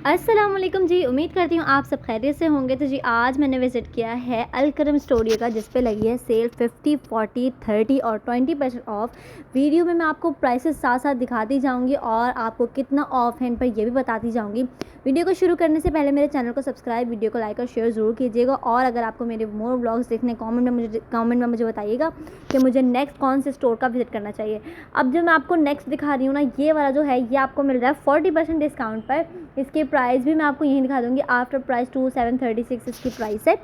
अस्सलाम वालेकुम जी। उम्मीद करती हूँ आप सब खैरियत से होंगे। तो जी आज मैंने विज़िट किया है अलकरम स्टूडियो का, जिस पे लगी है सेल 50, 40, 30 और 20% ऑफ। वीडियो में मैं आपको प्राइसेस साथ साथ दिखाती जाऊँगी और आपको कितना ऑफ है इन पर ये भी बताती जाऊँगी। वीडियो को शुरू करने से पहले मेरे चैनल को सब्सक्राइब, वीडियो को लाइक और शेयर ज़रूर कीजिएगा। और अगर आपको मेरे मोर व्लॉग्स देखने कमेंट में मुझे बताइएगा कि मुझे नेक्स्ट कौन से स्टोर का विज़िट करना चाहिए। अब जो मैं आपको नेक्स्ट दिखा रही हूँ ना, ये वाला जो है ये आपको मिल रहा है 40% डिस्काउंट पर। इसकी प्राइस भी मैं आपको यहीं दिखा दूँगी। आफ्टर प्राइस 2736 इसकी प्राइस है।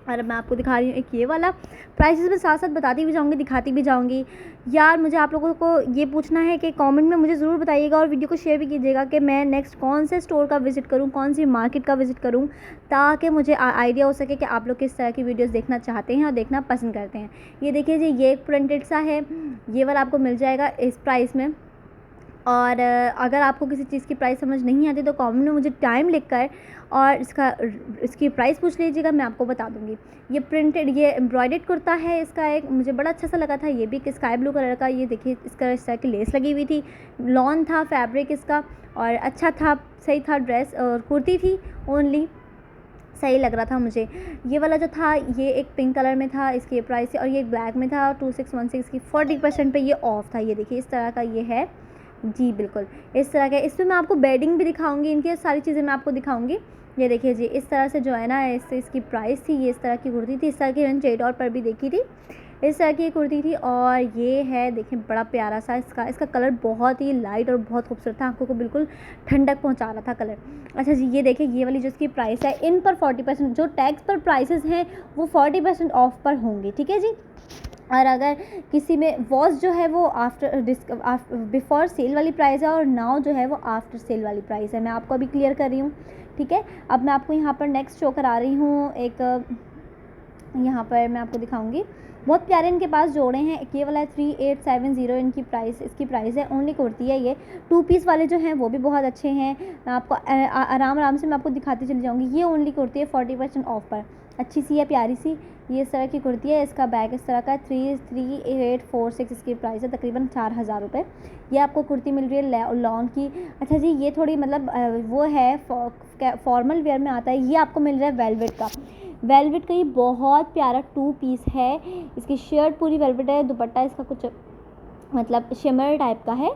और अब मैं आपको दिखा रही हूँ एक ये वाला। प्राइसेस मैं साथ साथ बताती भी जाऊँगी, दिखाती भी जाऊँगी। यार मुझे आप लोगों को ये पूछना है कि कमेंट में मुझे ज़रूर बताइएगा और वीडियो को शेयर भी कीजिएगा कि मैं नेक्स्ट कौन से स्टोर का विज़िट करूँ, कौन सी मार्केट का विज़िट करूँ, ताकि मुझे आइडिया हो सके कि आप लोग किस तरह की वीडियोस देखना चाहते हैं और देखना पसंद करते हैं। ये देखिए जी, ये एक प्रिंटेड सा है, ये वाला आपको मिल जाएगा इस प्राइस में। और अगर आपको किसी चीज़ की प्राइस समझ नहीं आती तो कमेंट में मुझे टाइम लिखकर और इसकी प्राइस पूछ लीजिएगा, मैं आपको बता दूँगी। ये प्रिंटेड, ये एम्ब्रॉयडर्ड कुर्ता है इसका, एक मुझे बड़ा अच्छा सा लगा था। ये भी स्काई ब्लू कलर का। ये देखिए इसका इस तरह की लेस लगी हुई थी, लॉन था फैब्रिक इसका और अच्छा था, सही था। ड्रेस और कुर्ती थी ओनली, सही लग रहा था मुझे। ये वाला जो था ये एक पिंक कलर में था, इसकी प्राइस, और ये ब्लैक में था 2616 की 40% पे ये ऑफ था। ये देखिए इस तरह का ये है जी, बिल्कुल इस तरह का। इसमें मैं आपको बेडिंग भी दिखाऊंगी, इनकी सारी चीज़ें मैं आपको दिखाऊंगी। ये देखिए जी, इस तरह से जो है ना, इसकी प्राइस थी। ये इस तरह की कुर्ती थी, इस तरह की मैंने ट्रेडॉर पर भी देखी थी। इस तरह की कुर्ती थी और ये है देखिए बड़ा प्यारा सा। इसका कलर बहुत ही लाइट और बहुत खूबसूरत था, आंखों को बिल्कुल ठंडक पहुंचा रहा था कलर। अच्छा जी, ये देखिए ये वाली जो इसकी प्राइस है, इन पर 40%, जो टैक्स पर प्राइसेस हैं वो 40% ऑफ पर होंगे, ठीक है जी। और अगर किसी में वॉच जो है वो बिफोर सेल वाली प्राइस है और नाउ जो है वो आफ्टर सेल वाली प्राइस है। मैं आपको अभी क्लियर कर रही हूँ, ठीक है। अब मैं आपको यहाँ पर नेक्स्ट शो करा रही हूँ एक, यहाँ पर मैं आपको दिखाऊंगी। बहुत प्यारे इनके पास जोड़े हैं। एक ये वाला है 3870, इसकी प्राइस है। ओनली कुर्ती है ये। 2 पीस वाले जो हैं वो भी बहुत अच्छे हैं। मैं आपको आराम से मैं आपको दिखाती चली जाऊँगी। ये ओनली कुर्ती है 40% ऑफ पर, अच्छी सी है, प्यारी सी। ये इस तरह की कुर्ती है, इसका बैग इस तरह का 3846 इसकी प्राइस है, तकरीबन 4000 रुपये। ये आपको कुर्ती मिल रही है लॉन की। अच्छा जी, ये थोड़ी मतलब वो है फॉर्मल वेयर में आता है। ये आपको मिल रहा है वेलवेट का। ये बहुत प्यारा 2 पीस है। इसकी शर्ट पूरी वेलवेट है, दुपट्टा इसका कुछ मतलब शिमर टाइप का है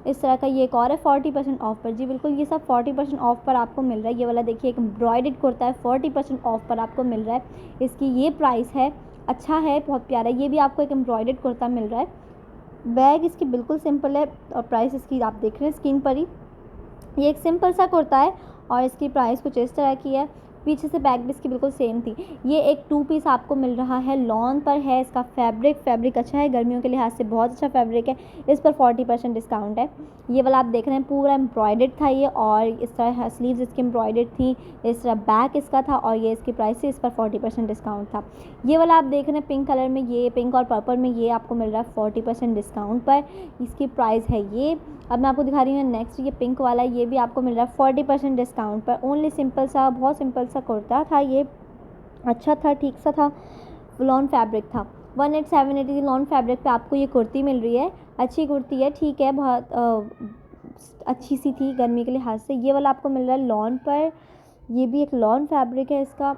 इस तरह का। ये एक और है 40% ऑफ पर जी, बिल्कुल ये सब 40% ऑफ पर आपको मिल रहा है। ये वाला देखिए एक एम्ब्रॉयडर्ड कुर्ता है, 40% ऑफ पर आपको मिल रहा है। इसकी ये प्राइस है, अच्छा है, बहुत प्यारा है। ये भी आपको एक एम्ब्रॉयडर्ड कुर्ता मिल रहा है। बैग इसकी बिल्कुल सिंपल है और प्राइस इसकी आप देख रहे हैं स्क्रीन पर ही। ये एक सिंपल सा कुर्ता है और इसकी प्राइस कुछ इस तरह की है। पीछे से बैग भी इसकी बिल्कुल सेम थी। ये एक 2 पीस आपको मिल रहा है, लॉन पर है। इसका फैब्रिक अच्छा है, गर्मियों के लिहाज से बहुत अच्छा फैब्रिक है। इस पर 40% डिस्काउंट है। ये वाला आप देख रहे हैं पूरा एम्ब्रॉयडर्ड था ये, और इस तरह स्लीव्स इसकी एम्ब्रॉयडर्ड थी। इस तरह बैक इसका था और ये इसकी प्राइस थी, इस पर 40% डिस्काउंट था। ये वाला आप देख रहे हैं पिंक कलर में, ये पिंक और पर्पल में, ये आपको मिल रहा है 40% डिस्काउंट पर। इसकी प्राइस है ये। अब मैं आपको दिखा रही हूँ नेक्स्ट, ये पिंक वाला, ये भी आपको मिल रहा है 40% डिस्काउंट पर। ओनली सिंपल सा, बहुत सिंपल सा कुर्ता था ये, अच्छा था, ठीक सा था, लॉन फैब्रिक था। 18780 लॉन फैब्रिक पे आपको ये कुर्ती मिल रही है। अच्छी कुर्ती है, ठीक है, बहुत अच्छी सी थी गर्मी के लिहाज से। ये वाला आपको मिल रहा है लॉन पर, ये भी एक लॉन फैब्रिक है इसका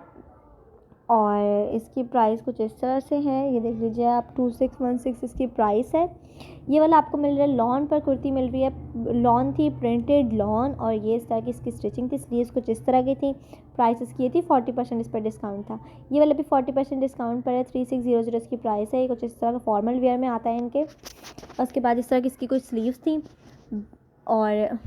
और इसकी प्राइस कुछ इस तरह से है। ये देख लीजिए आप, 2616 इसकी प्राइस है। ये वाला आपको मिल रहा है लॉन पर कुर्ती मिल रही है, लॉन थी, प्रिंटेड लॉन, और ये इस तरह की इसकी स्टिचिंग थी, स्लीव्स कुछ इस तरह की थी। प्राइस इसकी ये थी 40%, इस पर डिस्काउंट था। ये वाला भी 40% डिस्काउंट पर है, 3600 इसकी प्राइस है। ये कुछ इस तरह का फॉर्मल वेयर में आता है इनके। उसके बाद इस तरह की इसकी कुछ स्लीव्स थी और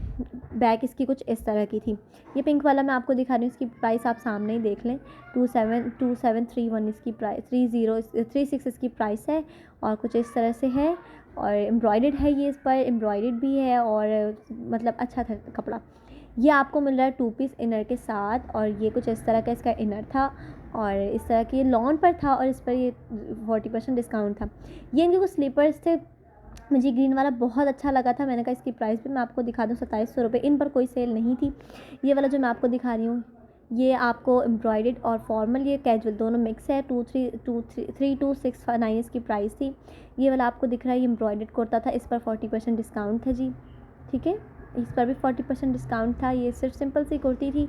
बैक इसकी कुछ इस तरह की थी। ये पिंक वाला मैं आपको दिखा रही हूँ, इसकी प्राइस आप सामने ही देख लें। 2731 इसकी प्राइस, 36 इसकी प्राइस है और कुछ इस तरह से है। और एम्ब्रॉयडर्ड है ये, इस पर एम्ब्रॉयडर्ड भी है और मतलब अच्छा था कपड़ा। ये आपको मिल रहा है 2 पीस इनर के साथ और ये कुछ इस तरह का इसका इनर था और इस तरह की लॉन पर था और इस पर ये 40% डिस्काउंट था। ये इनके कुछ स्लीपर्स थे, मुझे ग्रीन वाला बहुत अच्छा लगा था। मैंने कहा इसकी प्राइस भी मैं आपको दिखा दूँ, 2700 रुपये। इन पर कोई सेल नहीं थी। ये वाला जो मैं आपको दिखा रही हूँ, ये आपको एम्ब्रॉयडर्ड और फॉर्मल, ये कैजुअल दोनों मिक्स है। 3269 इसकी प्राइस थी। ये वाला आपको दिख रहा है, ये एम्ब्रॉयडर्ड कुर्ता था, इस पर 40% डिस्काउंट था जी, ठीक है। इस पर भी 40% डिस्काउंट था। ये सिर्फ सिंपल सी कुर्ती थी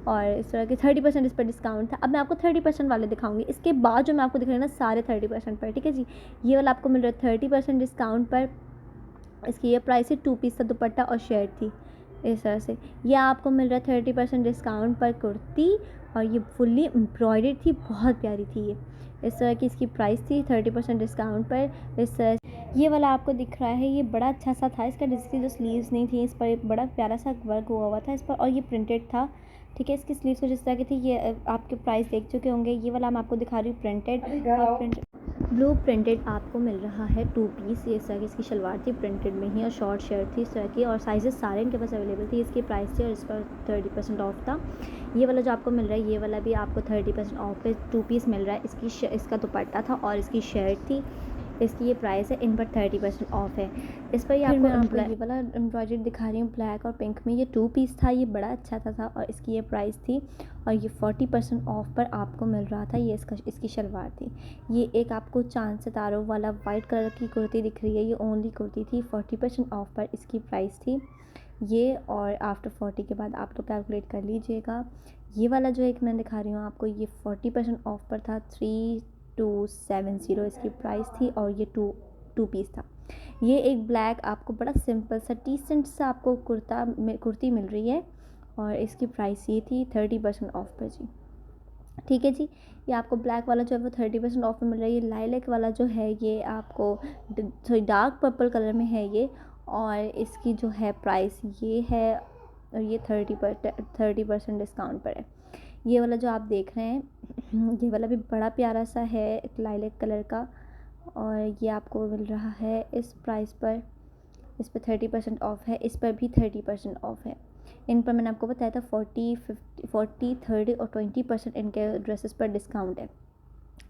और इस तरह के 30% इस पर डिस्काउंट था। अब मैं आपको 30% वाले दिखाऊंगी। इसके बाद जो मैं आपको दिख रही हूँ ना, सारे 30% पर, ठीक है जी। ये वाला आपको मिल रहा है 30% डिस्काउंट पर। इसकी ये प्राइस है, 2 पीस का दुपट्टा और शर्ट थी इस तरह से। ये आपको मिल रहा है 30% डिस्काउंट पर कुर्ती, और ये फुल्ली एम्ब्रॉयडर्ड थी, बहुत प्यारी थी ये। इस तरह की इसकी प्राइस थी 30% डिस्काउंट पर। इस तरह ये वाला आपको दिख रहा है, ये बड़ा अच्छा सा था। इसकी जो स्लीव्स नहीं थी, इस पर एक बड़ा प्यारा सा वर्क हुआ था इस पर, और ये प्रिंटेड था, ठीक है। इसकी स्लीव्स जिस तरह की थी, ये आपके प्राइस देख चुके होंगे। ये वाला मैं आपको दिखा रही हूँ प्रिंटेड, और प्रिंटेड ब्लू प्रिंटेड आपको मिल रहा है 2 पीस। ये इस तरह की इसकी शलवार थी प्रिंटेड में ही, और शॉर्ट शर्ट थी इस तरह की, और साइजेस सारे इनके पास अवेलेबल थी। इसकी प्राइस थी और इस पर 30% ऑफ था। ये वाला जो आपको मिल रहा है, ये वाला भी आपको 30% ऑफ पे 2 पीस मिल रहा है। इसका दुपट्टा था और इसकी शर्ट थी। इसकी ये प्राइस है, इन पर 30% ऑफ है। इस पर ये आपको ये वाला एम्ब्रॉयडरी दिखा रही हूँ ब्लैक और पिंक में। ये 2 पीस था, ये बड़ा अच्छा था और इसकी ये प्राइस थी, और ये 40% ऑफ पर आपको मिल रहा था। ये इसकी शलवार थी। ये एक आपको चांद सितारों वाला वाइट कलर की कुर्ती दिख रही है, ये ओनली कुर्ती थी, 40% ऑफ पर इसकी प्राइस थी ये। और आफ्टर 40 के बाद आप लोग कैलकुलेट कर लीजिएगा। ये वाला जो एक मैं दिखा रही हूँ आपको, ये 40% ऑफ पर था, 3270 इसकी प्राइस थी, और ये टू पीस था। ये एक ब्लैक आपको बड़ा सिंपल सा डिसेंट सा आपको कुर्ती मिल रही है, और इसकी प्राइस ये थी 30% ऑफ पर जी, ठीक है जी। ये आपको ब्लैक वाला जो है वो 30% ऑफ में मिल रहा है। ये लाइलैक वाला जो है, ये आपको थोड़ी डार्क पर्पल कलर में है ये, और इसकी जो है प्राइस ये है, और ये 30% डिस्काउंट पर है। ये वाला जो आप देख रहे हैं, ये वाला भी बड़ा प्यारा सा है लाइलैक कलर का, और ये आपको मिल रहा है इस प्राइस पर। इस पर 30% ऑफ है, इस पर भी 30% ऑफ है। इन पर मैंने आपको बताया था 40, 30 और 20% इनके ड्रेसेस पर डिस्काउंट है।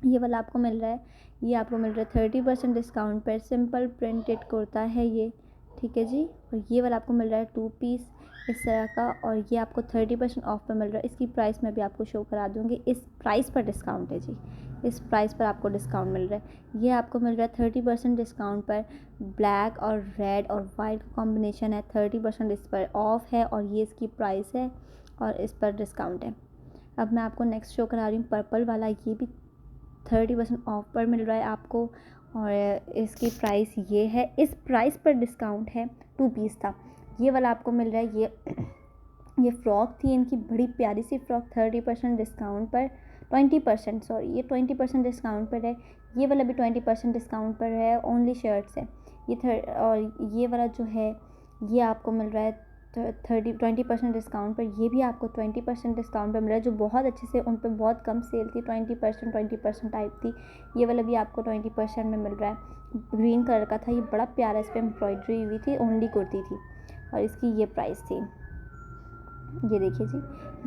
ये वाला आपको मिल रहा है, ये आपको मिल रहा है 30% डिस्काउंट पर। सिंपल प्रिंटेड कुर्ता है ये, ठीक है जी। और ये वाला आपको मिल रहा है 2 पीस इस तरह का, और ये आपको 30% ऑफ पर मिल रहा है। इसकी प्राइस मैं भी आपको शो करा दूँगी। इस प्राइस पर डिस्काउंट है जी, इस प्राइस पर आपको डिस्काउंट मिल रहा है। ये आपको मिल रहा है 30% डिस्काउंट पर। ब्लैक और रेड और वाइट का कॉम्बिनेशन है, 30% इस पर ऑफ है, और ये इसकी प्राइस है, और इस पर डिस्काउंट है। अब मैं आपको नेक्स्ट शो करा रही हूँ पर्पल वाला। ये भी 30% ऑफ पर मिल रहा है आपको, और इसकी प्राइस ये है। इस प्राइस पर डिस्काउंट है, 2 पीस था। ये वाला आपको मिल रहा है, ये फ़्रॉक थी इनकी, बड़ी प्यारी सी फ़्रॉक, 30% डिस्काउंट पर, 20% सॉरी, ये 20% डिस्काउंट पर है। ये वाला भी 20% डिस्काउंट पर है, ओनली शर्ट्स है ये। और ये वाला जो है, ये आपको मिल रहा है 20% डिस्काउंट पर। ये भी आपको 20% डिस्काउंट पर मिल रहा है, जो बहुत अच्छे से, उन पर बहुत कम सेल थी, 20% टाइप थी। ये वाला भी आपको 20% में मिल रहा है। ग्रीन कलर का था, ये बड़ा प्यारा, इस पर एम्ब्रॉयडरी हुई थी, ओनली कुर्ती थी, और इसकी ये प्राइस थी। ये देखिए जी,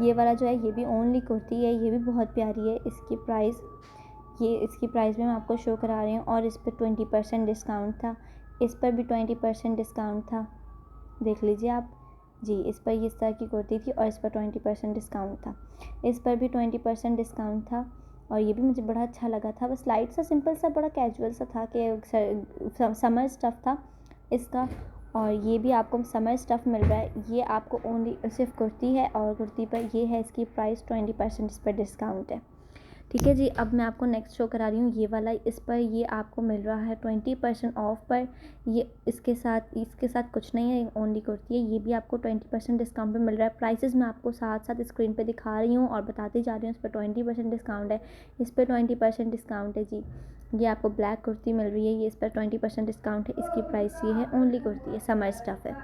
ये वाला जो है, ये भी ओनली कुर्ती है, ये भी बहुत प्यारी है। इसकी प्राइस भी मैं आपको शो करा रही हूँ, और इस पर 20% डिस्काउंट था। इस पर भी 20% डिस्काउंट था, देख लीजिए आप जी। इस पर ये इस तरह की कुर्ती थी, और इस पर 20% डिस्काउंट था। इस पर भी 20% डिस्काउंट था, और ये भी मुझे बड़ा अच्छा लगा था। बस लाइट सा, सिंपल सा, बड़ा कैजुअल सा था कि समर स्टफ़ था इसका। और ये भी आपको समर स्टफ़ मिल रहा है। ये आपको ओनली सिर्फ कुर्ती है, और कुर्ती पर ये है इसकी प्राइस 20% इस पर डिस्काउंट है, ठीक है जी। अब मैं आपको नेक्स्ट शो करा रही हूँ ये वाला। इस पर ये आपको मिल रहा है 20% ऑफ पर। ये इसके साथ कुछ नहीं है, ओनली कुर्ती है। ये भी आपको 20% डिस्काउंट पे मिल रहा है। प्राइसेस मैं आपको साथ साथ स्क्रीन पे दिखा रही हूँ और बताती जा रही हूँ। इस पर 20% डिस्काउंट है, इस पर 20% डिस्काउंट है जी। ये आपको ब्लैक कुर्ती मिल रही है, ये इस पर 20% डिस्काउंट है। इसकी प्राइस ये है, ओनली कुर्ती है, समर स्टफ़ है।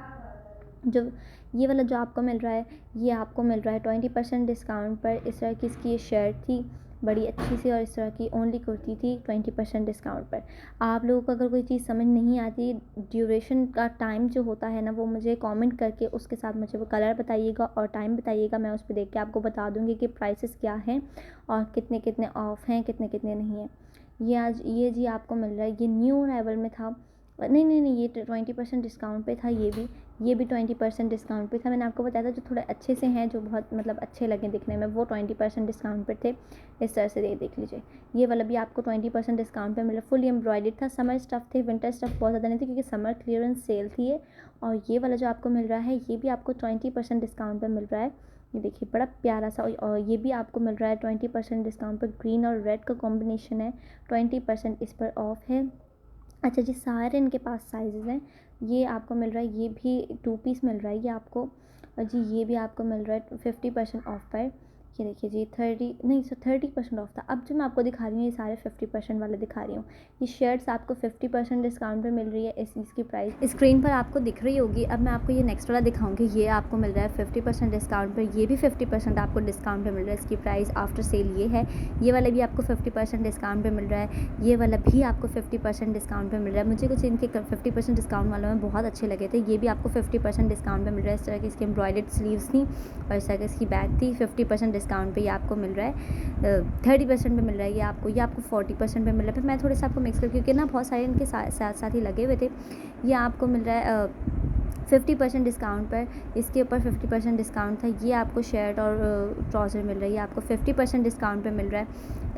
जो ये वाला जो आपको मिल रहा है, ये आपको मिल रहा है 20% डिस्काउंट पर। इस तरह की इसकी ये शर्ट थी, बड़ी अच्छी सी, और इस तरह की ओनली कुर्ती थी 20% डिस्काउंट पर। आप लोगों को अगर कोई चीज़ समझ नहीं आती, ड्यूरेशन का टाइम जो होता है ना, वो मुझे कमेंट करके उसके साथ मुझे वो कलर बताइएगा और टाइम बताइएगा। मैं उस पर देख के आपको बता दूँगी कि प्राइसेस क्या हैं, और कितने कितने ऑफ़ हैं, कितने कितने नहीं हैं। ये जी आपको मिल रहा है, ये न्यू अराइवल में था। नहीं, ये 20% डिस्काउंट पे था। ये भी ये भी 20% डिस्काउंट पे था। मैंने आपको बताया था जो थोड़े अच्छे से हैं, जो बहुत मतलब अच्छे लगे दिखने में, वो 20% डिस्काउंट पर थे। इस तरह से ये देख लीजिए, ये वाला भी आपको 20% डिस्काउंट पे मिल रहा है। फुल एम्ब्रॉयडर्ड था। समर स्टफ़ थे, विंटर स्टफ़ बहुत ज़्यादा नहीं थी क्योंकि समर क्लियरेंस सेल थी ये। और ये वाला जो आपको मिल रहा है ये भी आपको 20% डिस्काउंट पे मिल रहा है। ये देखिए बड़ा प्यारा सा, और ये भी आपको मिल रहा है 20% डिस्काउंट पर। ग्रीन और रेड का कॉम्बिनेशन है, 20% इस पर ऑफ है। अच्छा जी, सारे इनके पास साइज़ हैं। ये आपको मिल रहा है, ये भी 2 पीस मिल रहा है ये आपको। और जी ये भी आपको मिल रहा है 50% ऑफ पर। ये देखिए जी 30% ऑफ था। अब जो मैं आपको दिखा रही हूँ ये सारे 50% वाले दिखा रही हूँ। ये शर्ट्स आपको 50% डिस्काउंट पे मिल रही है। इसकी प्राइस स्क्रीन पर आपको दिख रही होगी। अब मैं आपको ये नेक्स्ट वाला दिखाऊंगी। ये आपको मिल रहा है 50% डिस्काउंट पर। ये भी 50% आपको डिस्काउंट पे मिल रहा है। इसकी प्राइस आफ्टर सेल ये है। ये वाला भी आपको 50% डिस्काउंट पे मिल रहा है। ये वाला भी आपको 50% डिस्काउंट पे मिल रहा है। मुझे कुछ इनके 50% डिस्काउंट वालों में बहुत अच्छे लगे थे। ये भी आपको 50% डिस्काउंट पे मिल रहा है। इस तरह की इसकी एम्ब्रॉयडर्ड स्लीव्स थी और इस तरह की इसकी बैग थी। 50% डिस्काउंट पे ये आपको मिल रहा है। 30% पे मिल रहा है ये आपको 40% पे मिल रहा है। फिर मैं थोड़े से आपको मिक्स कर, क्योंकि ना बहुत सारे इनके साथ साथ ही लगे हुए थे। ये आपको मिल रहा है 50% डिस्काउंट पर। इसके ऊपर 50% डिस्काउंट था। ये आपको शर्ट और ट्राउज़र मिल रही है आपको 50% डिस्काउंट पे मिल रहा है।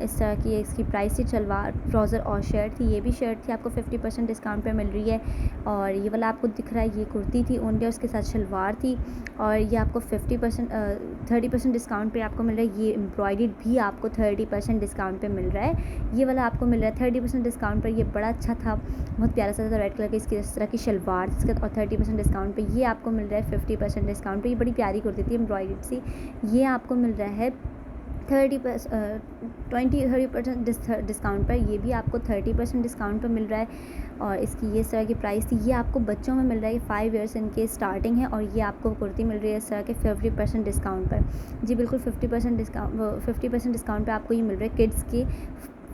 इस तरह की इसकी प्राइस थी। शलवार, ट्राउज़र और शर्ट थी। ये भी शर्ट थी आपको 50% डिस्काउंट पे मिल रही है। और ये वाला आपको दिख रहा है ये कुर्ती थी ओनली, और उसके साथ शलवार थी। और ये आपको 30% डिस्काउंट पे आपको मिल रहा है। ये एम्ब्रॉयडर्ड भी आपको 30% डिस्काउंट पे मिल रहा है। ये वाला आपको मिल रहा है 30% डिस्काउंट पर। ये बड़ा अच्छा था, बहुत प्यारा सा था। रेड कलर की इसकी इस तरह की शलवार और 30% डिस्काउंट पे ये आपको मिल रहा है 50% डिस्काउंट पे। ये बड़ी प्यारी कुर्ती थी एम्ब्रॉयडर्ड सी। ये आपको मिल रहा है 30% डिस्काउंट पर। ये भी आपको 30% डिस्काउंट पर मिल रहा है। और इसकी ये इस तरह की प्राइस थी। ये आपको बच्चों में मिल रहा है, 5 ईयर्स इनके स्टार्टिंग है। और ये आपको कुर्ती मिल रही है इस तरह के 50% डिस्काउंट पर। जी बिल्कुल 50% डिस्काउंट पे आपको ये मिल रहा है। किड्स की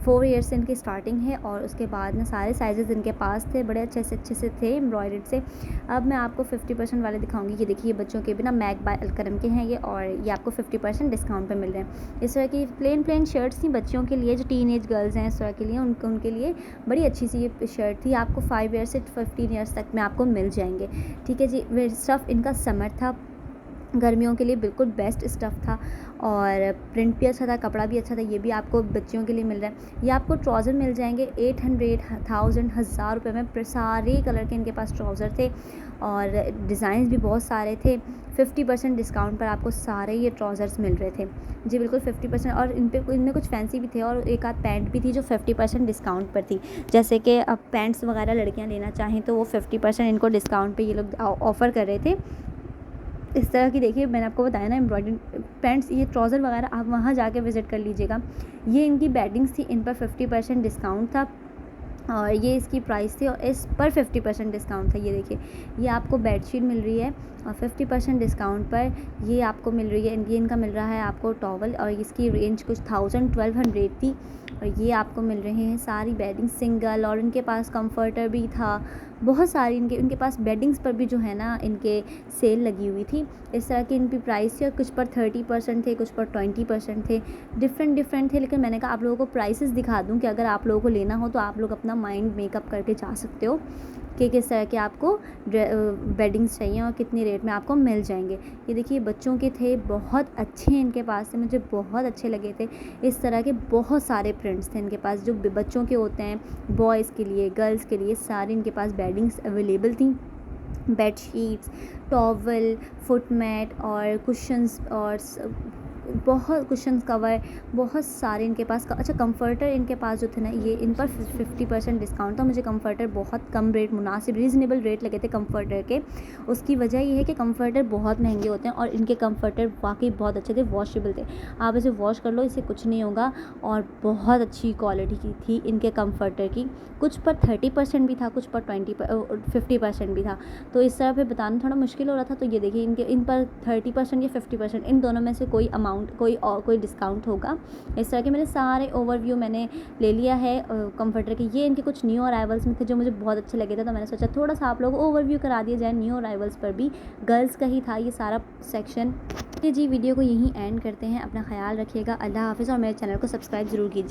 4 ईयर्स से इनकी स्टार्टिंग है। और उसके बाद ना सारे साइजेस इनके पास थे, बड़े अच्छे से थे एम्ब्रॉयडर्ड से। अब मैं आपको 50% वाले दिखाऊंगी। ये देखिए बच्चों के भी ना मैक बाय अलकरम के हैं ये, और ये आपको 50% डिस्काउंट पे मिल रहे हैं। इस तरह की प्लेन शर्ट्स थी बच्चियों के लिए, जो टीनेज गर्ल्स हैं इस तरह के लिए, उनके लिए बड़ी अच्छी सी ये शर्ट थी। आपको 5 ईयर्स से 15 ईयर्स तक में आपको मिल जाएंगे। ठीक है जी। स्टफ़ इनका समर था, गर्मियों के लिए बिल्कुल बेस्ट स्टफ़ था। और प्रिंट भी अच्छा था, कपड़ा भी अच्छा था। ये भी आपको बच्चियों के लिए मिल रहा है। ये आपको ट्राउज़र मिल जाएंगे 800, 1000, 1000 रुपये में। सारे कलर के इनके पास ट्राउज़र थे और डिज़ाइन भी बहुत सारे थे। 50% डिस्काउंट पर आपको सारे ये ट्राउज़र्स मिल रहे थे। जी बिल्कुल 50%। और इनमें कुछ फैंसी भी थे और एक आध पैंट भी थी जो 50% डिस्काउंट पर थी। जैसे कि अब पैंट्स वगैरह लड़कियाँ लेना चाहें तो वो 50% इनको डिस्काउंट पर ये लोग ऑफ़र कर रहे थे। इस तरह की देखिए मैंने आपको बताया ना एम्ब्रॉयडर्ड पैंट्स, ये ट्राउज़र वगैरह आप वहाँ जाके विज़िट कर लीजिएगा। ये इनकी बेडिंग्स थी, इन पर 50% डिस्काउंट था और ये इसकी प्राइस थी। और इस पर 50% डिस्काउंट था। ये देखिए ये आपको बेडशीट मिल रही है और 50% डिस्काउंट पर ये आपको मिल रही है। ये इनका मिल रहा है आपको टॉवल, और इसकी रेंज कुछ 1200 थी। और ये आपको मिल रहे हैं सारी बेडिंग सिंगल, और इनके पास कंफर्टर भी था। बहुत सारी इनके पास बेडिंग्स पर भी जो है ना इनके सेल लगी हुई थी। इस तरह की इनकी प्राइस थी और कुछ पर 30% थे, कुछ पर 20% थे। डिफरेंट थे। लेकिन मैंने कहा आप लोगों को प्राइसेस दिखा दूं कि अगर आप लोगों को लेना हो तो आप लोग अपना माइंड मेकअप करके जा सकते हो कि किस तरह के आपको बेडिंग्स चाहिए और कितनी रेट में आपको मिल जाएंगे। ये देखिए बच्चों के थे, बहुत अच्छे इनके पास थे, मुझे बहुत अच्छे लगे थे। इस तरह के बहुत सारे प्रिंट्स थे इनके पास जो बच्चों के होते हैं, बॉयज़ के लिए, गर्ल्स के लिए, सारे इनके पास बेडिंग्स अवेलेबल थी। बेडशीट्स, टॉवल, फुट मैट और कुशन्स, और बहुत कुशन्स कवर, बहुत सारे इनके पास। अच्छा कंफर्टर इनके पास जो थे ना, ये इन पर 50% डिस्काउंट था। मुझे कंफर्टर बहुत कम रेट, मुनासिब रीज़नेबल रेट लगे थे कंफर्टर के। उसकी वजह ये है कि कंफर्टर बहुत महंगे होते हैं और इनके कंफर्टर वाकई बहुत अच्छे थे, वॉशेबल थे। आप इसे वॉश कर लो, इससे कुछ नहीं होगा। और बहुत अच्छी क्वालिटी की थी इनके कंफर्टर की। कुछ पर 30% भी था, कुछ पर 50% भी था। तो इस तरह पे बताना थोड़ा मुश्किल हो रहा था। तो ये देखिए इन पर 30% या 50%, इन दोनों में से कोई अमाउंट, कोई डिस्काउंट होगा। इस तरह के मैंने सारे ओवरव्यू मैंने ले लिया है कंफर्टर के। ये इनके कुछ न्यू अराइवल्स में थे जो मुझे बहुत अच्छे लगे थे, तो मैंने सोचा थोड़ा सा आप लोगों को ओवरव्यू करा दिया जाए। न्यू अराइवल्स पर भी गर्ल्स का ही था ये सारा सेक्शन। जी वीडियो को यहीं एंड करते हैं। अपना ख्याल रखिएगा। अल्लाह हाफ़िज़ और मेरे चैनल को सब्सक्राइब ज़रूर कीजिए।